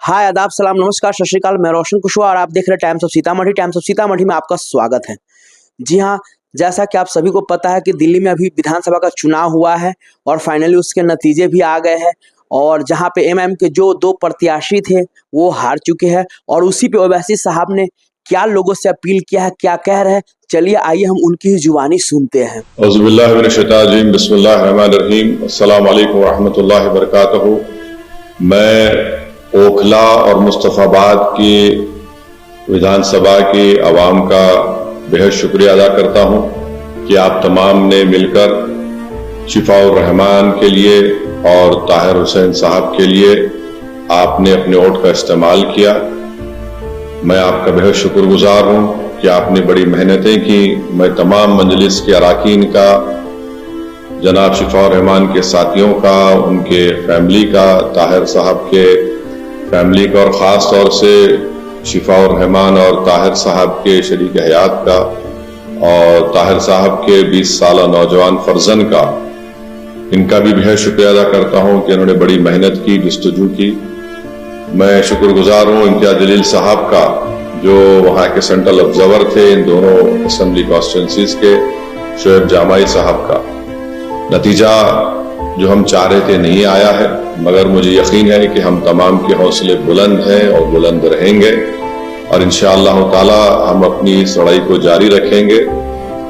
हाय आदाब सलाम नमस्कार सत श्री अकाल। मैं रोशन कुशवाहा और आप देख रहे हैं times of Sitamarhi. Times of Sitamarhi में आपका स्वागत है। जी हाँ, जैसा कि आप सभी को पता है कि दिल्ली में अभी विधानसभा का चुनाव हुआ है और फाइनली उसके नतीजे भी आ गए हैं और जहाँ पे एमएम के जो दो प्रत्याशी थे वो हार चुके हैं और उसी पे ओवैसी साहब ने क्या लोगों से अपील किया है, क्या कह रहे हैं, चलिए आइए हम उनकी ही जुबानी सुनते हैं। औज़ुबिल्लाहिमिनश्शैतानिर्रजीम, बिस्मिल्लाहिर्रहमानिर्रहीम, अस्सलामु अलैकुम वरहमतुल्लाहि वबरकातुहू। मैं ओखला और मुस्तफ़ाबाद की विधानसभा की आवाम का बेहद शुक्रिया अदा करता हूं कि आप तमाम ने मिलकर शिफाउर रहमान के लिए और ताहिर हुसैन साहब के लिए आपने अपने वोट का इस्तेमाल किया। मैं आपका बेहद शुक्रगुजार हूं कि आपने बड़ी मेहनतें की। मैं तमाम मजलिस के अराकीन का, जनाब शिफाउर रहमान के साथियों का, उनके फैमिली का, ताहिर साहब के फैमिली का और ख़ास तौर से शिफाउर रहमान और ताहिर साहब के शरीक हयात का और ताहिर साहब के 20 साल नौजवान फर्जन का, इनका भी बेहद शुक्रिया अदा करता हूं कि इन्होंने बड़ी मेहनत की, जस्तजू की। मैं शुक्रगुजार हूं इम्तियाज जलील साहब का जो वहाँ के सेंट्रल ऑब्जर्वर थे इन दोनों असेंबली कॉन्स्टिट्यूंसीज के, शोएब जामाई साहब का। नतीजा जो हम चाह रहे थे नहीं आया है, मगर मुझे यकीन है कि हम तमाम के हौसले बुलंद हैं और बुलंद रहेंगे और इंशाअल्लाह ताला हम अपनी इस लड़ाई को जारी रखेंगे।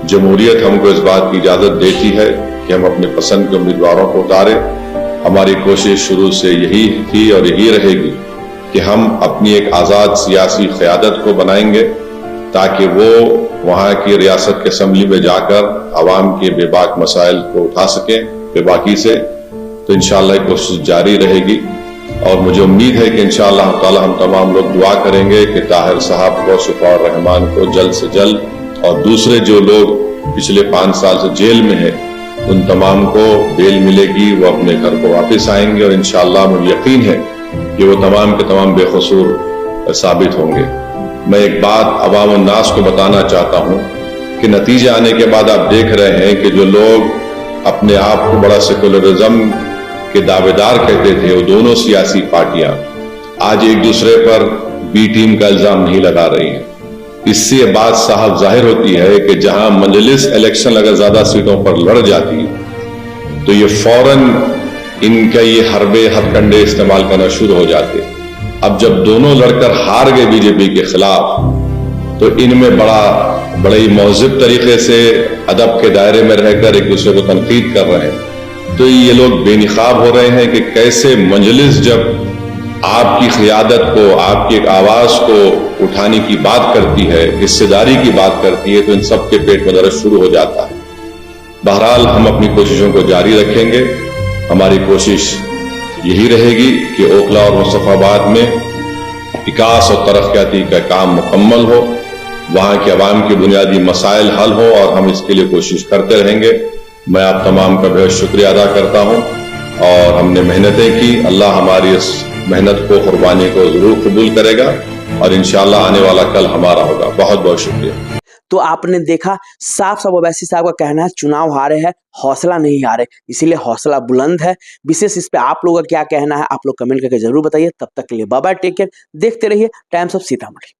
जमहूरियत हमको इस बात की इजाज़त देती है कि हम अपने पसंद के उम्मीदवारों को उतारें। हमारी कोशिश शुरू से यही थी और यही रहेगी कि हम अपनी एक आज़ाद सियासी क़यादत को बनाएंगे ताकि वो वहाँ की रियासत के असम्बली में जाकर आवाम के बेबाक मसाइल को उठा सकें बेबाकी से। तो इंशाअल्लाह कोशिश जारी रहेगी और मुझे उम्मीद है कि इंशाअल्लाह ताला हम तमाम लोग दुआ करेंगे कि ताहिर साहब को, शिफाउर रहमान को जल्द से जल्द और दूसरे जो लोग पिछले 5 साल से जेल में हैं उन तमाम को बेल मिलेगी, वो अपने घर को वापस आएंगे और इंशाअल्लाह मुझे यकीन है कि वो तमाम के तमाम बेकसूर साबित होंगे। मैं एक बात अवाम उन्नास को बताना चाहता हूँ कि नतीजे आने के बाद आप देख रहे हैं कि जो लोग अपने आप को बड़ा सेकुलरिज्म के दावेदार कहते थे, वो दोनों सियासी पार्टियां आज एक दूसरे पर बी टीम का इल्जाम नहीं लगा रही हैं। इससे बात साफ जाहिर होती है कि जहां मजलिस इलेक्शन अगर ज्यादा सीटों पर लड़ जाती तो ये फौरन इनका ये हरबे हथकंडे इस्तेमाल करना शुरू हो जाते। अब जब दोनों लड़कर हार गए बीजेपी के खिलाफ तो इनमें बड़े ही मौजिब तरीके से अदब के दायरे में रहकर एक दूसरे को तनकीद कर रहे हैं। तो ये लोग बेनिकाब हो रहे हैं कि कैसे मजलिस जब आपकी क़यादत को, आपकी एक आवाज को उठाने की बात करती है, हिस्सेदारी की बात करती है, तो इन सब के पेट में दर्द शुरू हो जाता है। बहरहाल हम अपनी कोशिशों को जारी रखेंगे। हमारी कोशिश यही रहेगी कि ओखला और मुस्तफ़ाबाद में विकास और तरक्याती का काम मुकम्मल हो, वहां के अवाम के बुनियादी मसाइल हल हो और हम इसके लिए कोशिश करते रहेंगे। मैं आप तमाम का बहुत शुक्रिया अदा करता हूं और हमने मेहनतें की। अल्लाह हमारी इस मेहनत को, कुर्बानी को जरूर कबूल करेगा और इंशाअल्लाह आने वाला कल हमारा होगा। बहुत बहुत शुक्रिया। तो आपने देखा साफ साफ ओवैसी साहब का कहना है चुनाव हारे हैं, हौसला नहीं हारे, इसीलिए हौसला बुलंद है। विशेष इस पे आप लोगों का क्या कहना है आप लोग कमेंट करके जरूर बताइए। तब तक के लिए बाय बाय, टेक केयर। देखते रहिए टाइम्स ऑफ सीतामढ़ी।